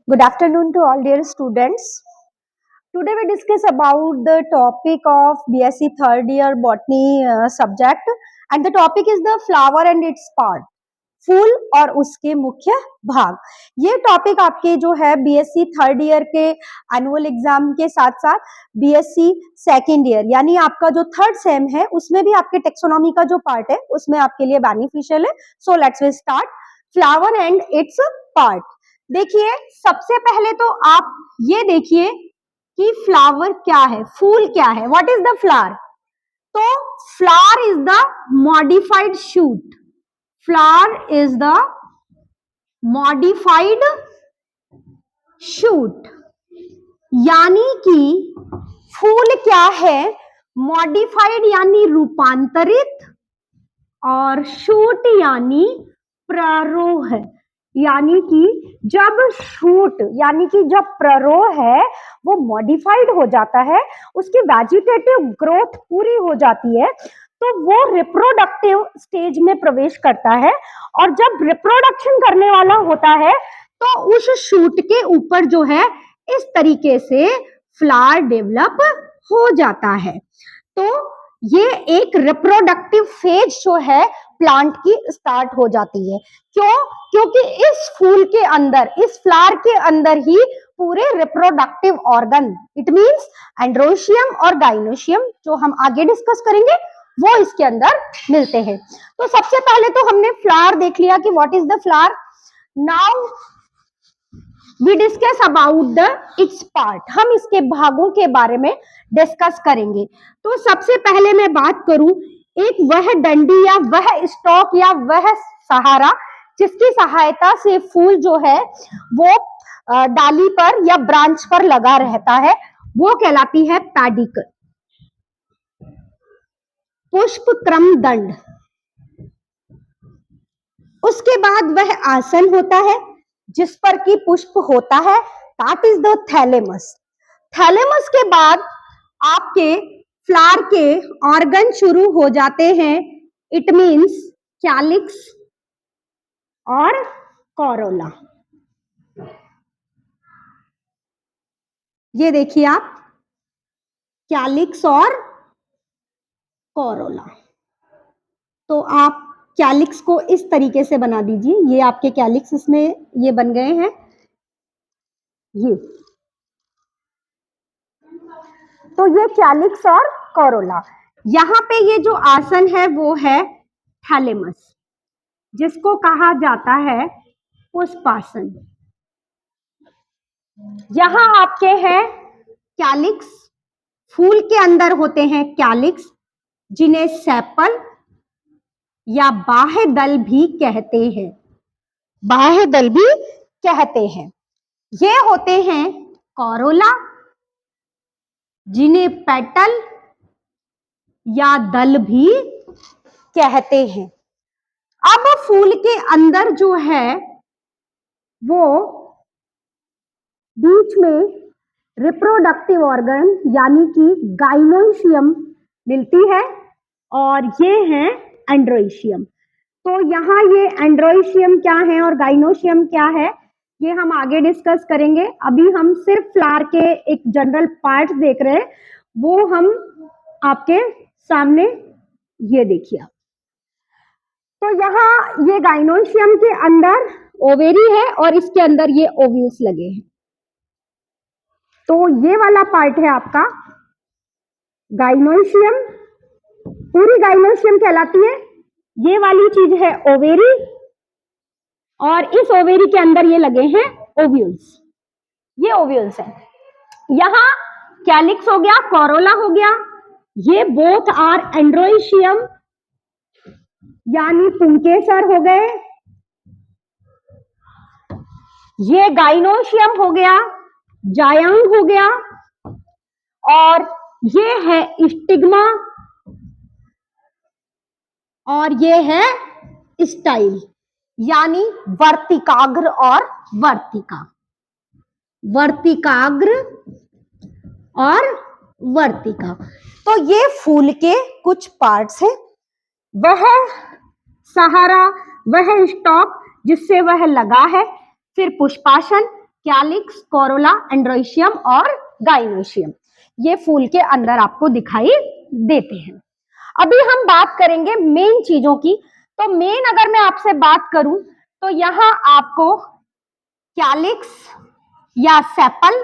Good afternoon to all dear students. Today we discuss about the topic of BSc third year botany subject, and the topic is the flower and its part. फूल और उसके मुख्य भाग। ये topic आपके जो है BSc third year के annual exam के साथ साथ बीएससी सेकेंड ईयर यानी आपका जो थर्ड सेम है उसमें भी आपके टेक्सोनॉमी का जो पार्ट है उसमें आपके लिए बेनिफिशियल है। So let's we start flower and its part. देखिए, सबसे पहले तो आप ये देखिए कि फ्लावर क्या है, फूल क्या है, व्हाट इज द फ्लावर। तो flower is the modified shoot, flower is the modified shoot, यानी कि फूल क्या है, मॉडिफाइड यानी रूपांतरित, और शूट यानी प्रारोह, यानी कि जब शूट यानी कि जब प्ररोह है वो मॉडिफाइड हो जाता है, उसकी वेजिटेटिव ग्रोथ पूरी हो जाती है, तो वो रिप्रोडक्टिव स्टेज में प्रवेश करता है। और जब रिप्रोडक्शन करने वाला होता है तो उस शूट के ऊपर जो है इस तरीके से फ्लावर डेवलप हो जाता है। तो ये एक रिप्रोडक्टिव फेज जो है प्लांट की स्टार्ट हो जाती है। क्यों? क्योंकि इस फूल के अंदर, इस फ्लावर के अंदर ही पूरे reproductive organ, it means androecium और गाइनोशियम, जो हम आगे डिस्कस करेंगे, वो इसके अंदर मिलते हैं। तो सबसे पहले तो हमने फ्लावर देख लिया कि what is the flower. Now we discuss about the its part, हम इसके भागों के बारे में डिस्कस करेंगे। तो सबसे पहले मैं बात करूं, एक वह डंडी या वह स्टॉक या वह सहारा जिसकी सहायता से फूल जो है वो डाली पर या ब्रांच पर लगा रहता है, वो कहलाती है पैडिकल। पुष्प क्रम दंड, उसके बाद वह आसन होता है जिस पर कि पुष्प होता है, that is the thalamus. Thalamus के बाद आपके फ्लावर के ऑर्गन शुरू हो जाते हैं, इट मींस कैलिक्स और कोरोला। ये देखिए आप, कैलिक्स और कोरोला। तो आप कैलिक्स को इस तरीके से बना दीजिए, ये आपके कैलिक्स इसमें ये बन गए हैं। ये तो ये कैलिक्स और कोरोला। यहाँ पे ये जो आसन है वो है थैलेमस, जिसको कहा जाता है पुष्पासन। यहाँ आपके हैं कैलिक्स, फूल के अंदर होते हैं कैलिक्स, जिन्हें सेपल या बाह्य दल भी कहते हैं, बाह्य दल भी कहते हैं। ये होते हैं कोरोला, जिन्हें पेटल या दल भी कहते हैं। अब फूल के अंदर जो है वो बीच में रिप्रोडक्टिव ऑर्गन यानी कि गाइनोशियम मिलती है, और ये है एंड्रोशियम। तो यहाँ ये एंड्रोशियम क्या है और गाइनोशियम क्या है ये हम आगे डिस्कस करेंगे। अभी हम सिर्फ फ्लावर के एक जनरल पार्ट देख रहे हैं, वो हम आपके सामने ये देखिए। तो यहाँ ये गाइनोशियम के अंदर ओवेरी है और इसके अंदर ये ओव्यूल्स लगे हैं। तो ये वाला पार्ट है आपका गाइनोशियम, पूरी गाइनोशियम कहलाती है। ये वाली चीज है ओवेरी, और इस ओवेरी के अंदर ये लगे हैं ओव्यूल्स, ये ओव्यूल्स है। यहाँ कैलिक्स हो गया, कोरोला हो गया, ये बोथ आर एंड्रोशियम यानी पुंकेसर हो गए, ये गाइनोशियम हो गया, जायंग हो गया, और ये है स्टिग्मा, और ये है स्टाइल यानी वर्तिकाग्र और वर्तिका, वर्तिकाग्र और वर्तिका। तो ये फूल के कुछ पार्ट्स हैं, वह सहारा, वह स्टॉक जिससे वह लगा है, फिर पुष्पासन, कैलिक्स, कोरोला, एंड्रोइशियम और गाइनोशियम, ये फूल के अंदर आपको दिखाई देते हैं। अभी हम बात करेंगे मेन चीजों की। तो मेन अगर मैं आपसे बात करूं तो यहां आपको कैलिक्स या सेपल,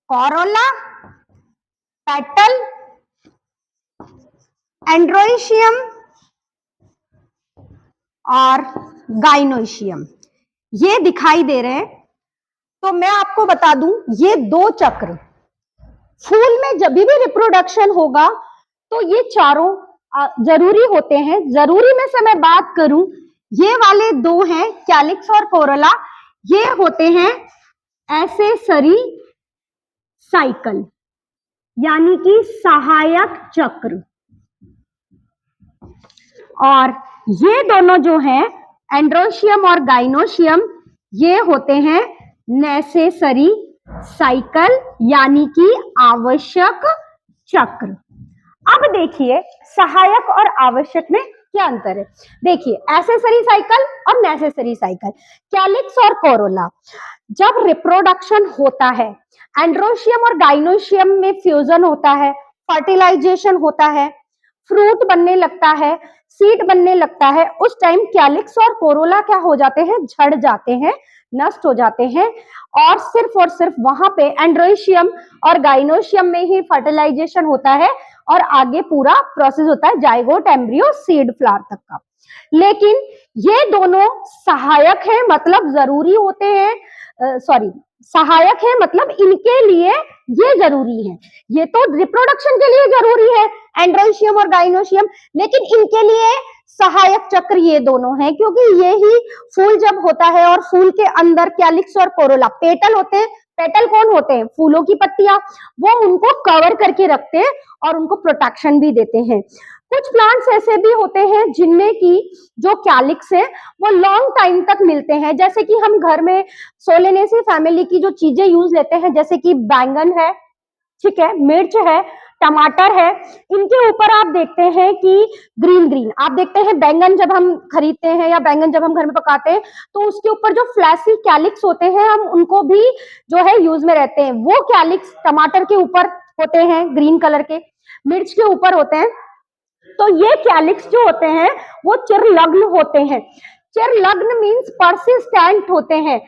कोरोला, पेटल, एंड्रोइशियम और गाइनोशियम ये दिखाई दे रहे हैं। तो मैं आपको बता दूं, ये दो चक्र फूल में जब भी रिप्रोडक्शन होगा तो ये चारों जरूरी होते हैं। जरूरी में से मैं बात करूं, ये वाले दो हैं कैलिक्स और कोरोला, ये होते हैं एसेसरी साइकिल यानी कि सहायक चक्र, और ये दोनों जो हैं एंड्रोशियम और गाइनोशियम ये होते हैं नेसेसरी साइकिल यानी कि आवश्यक चक्र। अब देखिए सहायक और आवश्यक में क्या अंतर है। देखिए एसेसरी साइकिल और नेसेसरी साइकिल, कैलिक्स और कोरोला, जब रिप्रोडक्शन होता है एंड्रोशियम और गाइनोशियम में फ्यूजन होता है, फर्टिलाइजेशन होता है, फ्रूट बनने लगता है, सीड बनने लगता है, उस टाइम कैलिक्स और कोरोला क्या हो जाते हैं, झड़ जाते हैं, नष्ट हो जाते हैं, और सिर्फ वहां पे एंड्रोशियम और गाइनोशियम में ही फर्टिलाइजेशन होता है और आगे पूरा प्रोसेस होता है जाइगोट, एम्ब्रियो, सीड, फ्लावर तक का। लेकिन ये दोनों सहायक हैं, मतलब जरूरी होते हैं, सॉरी सहायक है मतलब इनके लिए ये जरूरी है। ये तो रिप्रोडक्शन के लिए जरूरी है एंड्रोशियम और गाइनोशियम, लेकिन इनके लिए सहायक चक्र ये दोनों हैं, क्योंकि ये ही फूल जब होता है और फूल के अंदर कैलिक्स और कोरोला, पेटल होते हैं। पेटल कौन होते हैं, फूलों की पत्तियां, वो उनको कवर करके रखते हैं और उनको प्रोटेक्शन भी देते हैं। कुछ प्लांट्स ऐसे भी होते हैं जिनमें की जो कैलिक्स है वो लॉन्ग टाइम तक मिलते हैं, जैसे कि हम घर में सोलेनेसी फैमिली की जो चीजें यूज लेते हैं, जैसे कि बैंगन है, ठीक है, मिर्च है, टमाटर है, इनके ऊपर आप देखते हैं कि ग्रीन ग्रीन, आप देखते हैं बैंगन जब हम खरीदते हैं या बैंगन जब हम घर में पकाते हैं तो उसके ऊपर जो फ्लैसी कैलिक्स होते हैं हम उनको भी जो है यूज में रहते हैं। वो कैलिक्स टमाटर के ऊपर होते हैं ग्रीन कलर के, मिर्च के ऊपर होते हैं। तो ये कैलिक्स जो होते हैं वो चिरलग्न होते हैं। चिरलग्न मीन्स परसिस्टेंट होते हैं,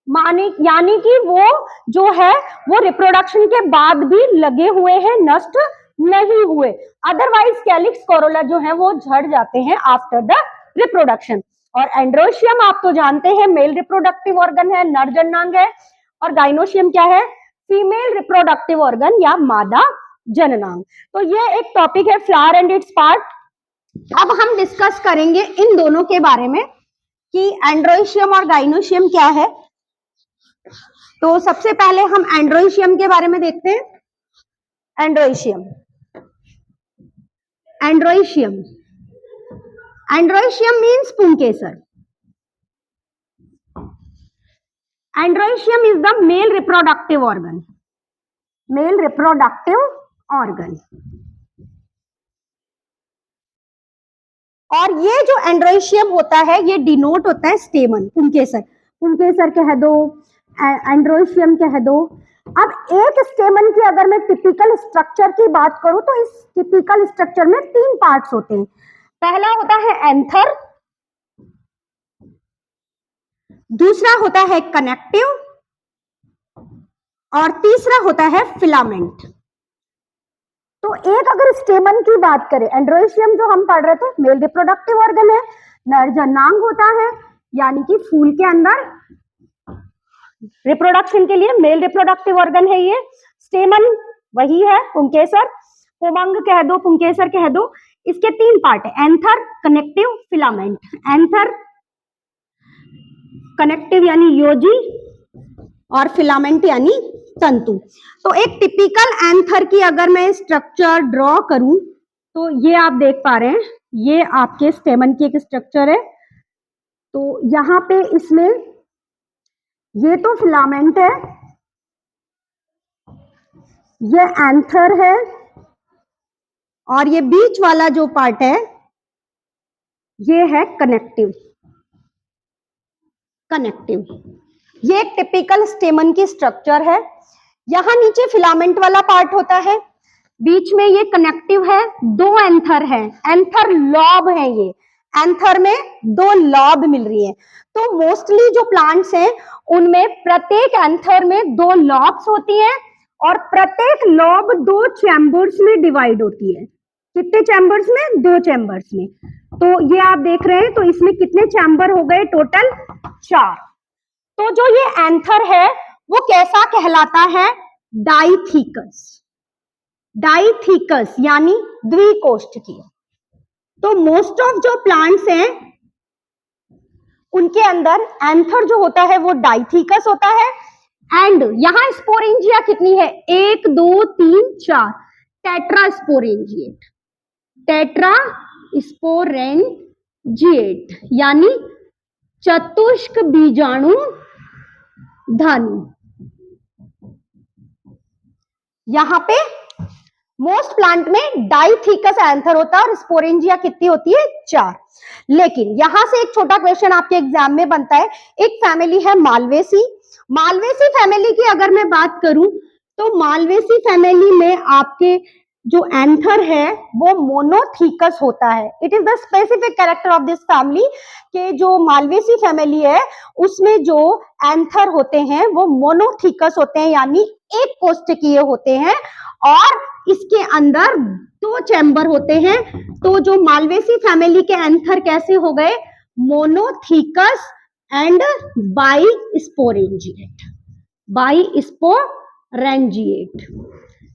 माने यानी कि वो जो है वो रिप्रोडक्शन के बाद भी लगे हुए हैं, नष्ट नहीं हुए। अदरवाइज कैलिक्स कोरोला जो है वो झड़ जाते हैं आफ्टर द रिप्रोडक्शन। और एंड्रोशियम आप तो जानते हैं मेल रिप्रोडक्टिव ऑर्गन है, नर जननांग है, और गाइनोशियम क्या है, फीमेल रिप्रोडक्टिव ऑर्गन या मादा जननांग। तो ये एक टॉपिक है फ्लावर एंड इट्स पार्ट। अब हम डिस्कस करेंगे इन दोनों के बारे में कि एंड्रोशियम और गाइनोशियम क्या है। तो सबसे पहले हम एंड्रोशियम के बारे में देखते हैं। एंड्रोशियम एंड्रोशियम एंड्रोशियम मीन्स पुंकेसर। Androecium is the male reproductive organ, male reproductive organ. और ये जो एंड्रोशियम होता है ये डिनोट होता है स्टेमन, पुंकेसर, पुंकेसर कह दो, एंड्रोशियम कह दो। अब एक स्टेमन की अगर मैं टिपिकल स्ट्रक्चर की बात करूं तो इस टिपिकल स्ट्रक्चर में 3 पार्ट्स होते हैं। पहला होता है एंथर, दूसरा होता है कनेक्टिव, और तीसरा होता है फिलामेंट। तो एक अगर स्टेमन की बात करें, एंड्रोशियम जो हम पढ़ रहे थे मेल रिप्रोडक्टिव ऑर्गन है, नर जननांग होता है, यानी कि फूल के अंदर रिप्रोडक्शन के लिए मेल रिप्रोडक्टिव ऑर्गन है ये। स्टेमन वही है पुंकेसर, पुमंग कह दो, पुंकेसर कह दो। इसके 3 पार्ट है, anther, connective, filament. Anther connective यानी योजी, और फिलामेंट यानी तंतु। तो एक टिपिकल एंथर की अगर मैं स्ट्रक्चर ड्रॉ करूं तो ये आप देख पा रहे हैं, ये आपके स्टेमन की एक स्ट्रक्चर है। तो यहां पे इसमें ये तो फिलामेंट है, ये एंथर है, और ये बीच वाला जो पार्ट है ये है कनेक्टिव। कनेक्टिव ये एक टिपिकल स्टेमन की स्ट्रक्चर है। यहाँ नीचे फिलामेंट वाला पार्ट होता है, बीच में ये कनेक्टिव है, दो एंथर है, एंथर लॉब है, ये एंथर में दो लॉब मिल रही है। तो मोस्टली जो प्लांट्स हैं उनमें प्रत्येक एंथर में दो लॉब्स होती हैं और प्रत्येक लॉब दो चैम्बर्स में डिवाइड होती है। कितने चैम्बर्स में? दो चैम्बर्स में। तो ये आप देख रहे हैं, तो इसमें कितने चैम्बर हो गए? टोटल 4। तो जो ये एंथर है वो कैसा कहलाता है? डाइथिकस। डाइथिकस यानी द्विकोष्ठकीय। तो मोस्ट ऑफ जो प्लांट्स हैं उनके अंदर एंथर जो होता है वो डाइथिकस होता है। एंड यहां स्पोरेंजिया कितनी है? 1 2 3 4 टेट्रा स्पोरेंजिएट। टेट्रा स्पोरेंजिएट यानी चतुष्क बीजाणु धानी। यहां पे मोस्ट प्लांट में डाइथिकस एंथर होता है और स्पोरेंजिया कितनी होती है? 4। लेकिन यहां से एक छोटा क्वेश्चन आपके एग्जाम में बनता है। एक फैमिली है मालवेसी। मालवेसी फैमिली की अगर मैं बात करूं तो मालवेसी फैमिली में आपके जो एंथर है वो मोनोथीकस होता है। It is the specific character of this family के जो मालवेसी फैमिली है उसमें जो एंथर होते हैं वो मोनोथीकस होते हैं यानी एक कोष्ठकीय होते हैं और इसके अंदर दो चैम्बर होते हैं। तो जो मालवेसी फैमिली के एंथर कैसे हो गए? Monothecous and बाइस्पोरेंजिएट। बाइस्पोरेंजिएट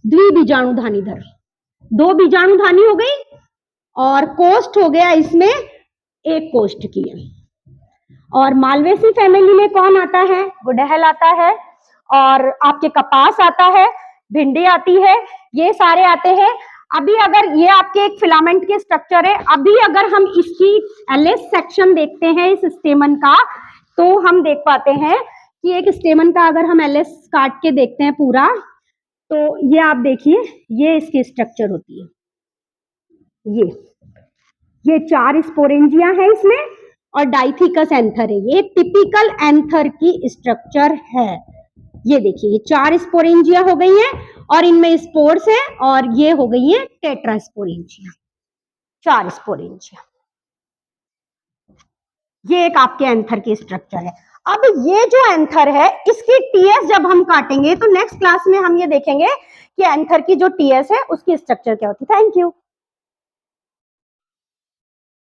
द्विबीजाणुधानीधर। दो बीजाणुधानी हो गई और कोष्ठ हो गया इसमें एक कोष्ठकीय। और मालवेसी फैमिली में कौन आता है? गुड़हल आता है और आपके कपास आता है, भिंडी आती है, ये सारे आते हैं। अभी अगर ये आपके एक फिलामेंट के स्ट्रक्चर है, अभी अगर हम इसकी एलएस सेक्शन देखते हैं इस स्टेमन का तो हम देख पाते हैं कि एक स्टेमन का अगर हम एलएस काट के देखते हैं पूरा तो ये आप देखिए, ये इसकी स्ट्रक्चर होती है। ये 4 स्पोरेंजिया है इसमें और डाइथिकस एंथर है। ये टिपिकल एंथर की स्ट्रक्चर है। ये देखिए, ये 4 स्पोरेंजिया हो गई हैं और इनमें स्पोर्स है और ये हो गई है टेट्रा स्पोरेंजिया। 4 स्पोरेंजिया। ये एक आपके एंथर की स्ट्रक्चर है। अब ये जो एंथर है इसकी टीएस जब हम काटेंगे तो नेक्स्ट क्लास में हम ये देखेंगे कि एंथर की जो टीएस है उसकी स्ट्रक्चर क्या होती है। Thank you.